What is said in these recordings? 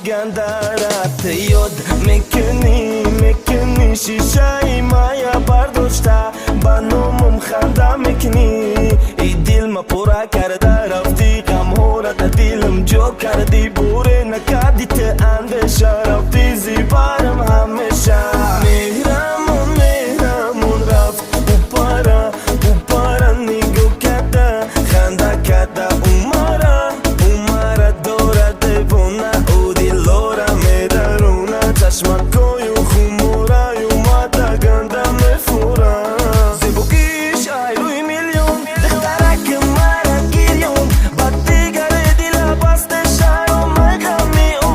گندرت یاد میکنی شیشه مایا برداشته با نومم خنده میکنی ای دل ما پورا کرده رفتی غم ها را در دلم جا کردی بوره نکردی ته اندشه رفتی زیبارم همیشه مهرمون رفت او پارا نگو کرده خنده کرده اومارا داره دیوونه او دلارا میدرونه چشمکای و خمورای اومده گنده میفوره زیبوکیش ای روی میلیون دخترک مرا گیریون با دیگر دل بسته شهر میغمی او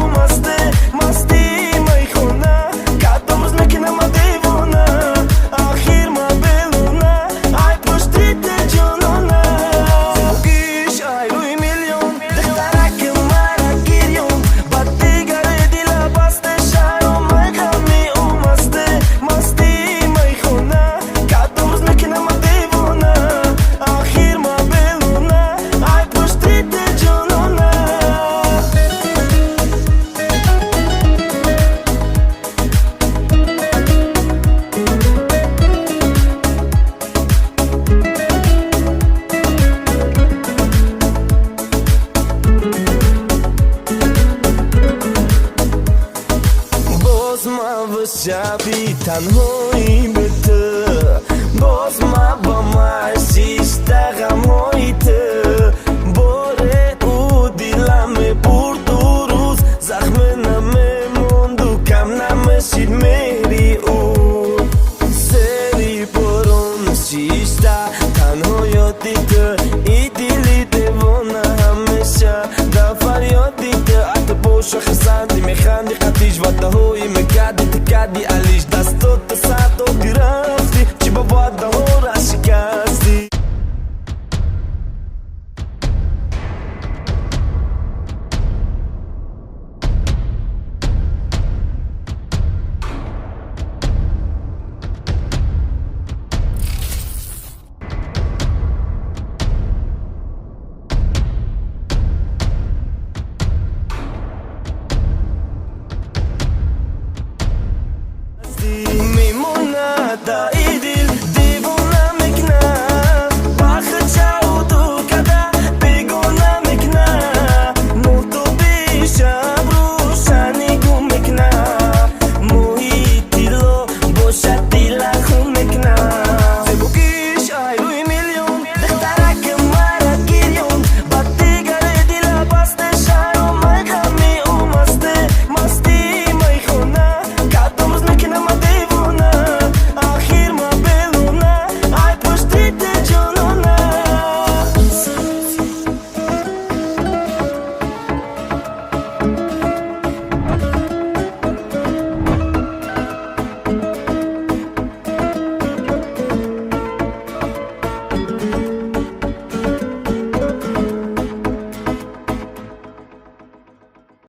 مستی میخونه کدام روز میکنم دیوونه آخیر ما بلونه ای پشتی جنونه زیبوکیش ای روی میلیون دخترک مرا گیریون با دیگر دل بسته شهر میغمی او مستی میخونه کدام روز میکنم دیوونه آخیر ما بلونه ای پشتی جنونه باز ما و شبی تنهایی به تو باز ما با معشیشته غمایی تو باره او دلم برد و روز زخم نمیموند و کم نمیشید میری او سری برون شیشته تنها یادی تو ای دلی دیوانه همیشه در فریادی تو عطا باشه خسندی میخندی قطیش و تهوی میکردی تکردی علیش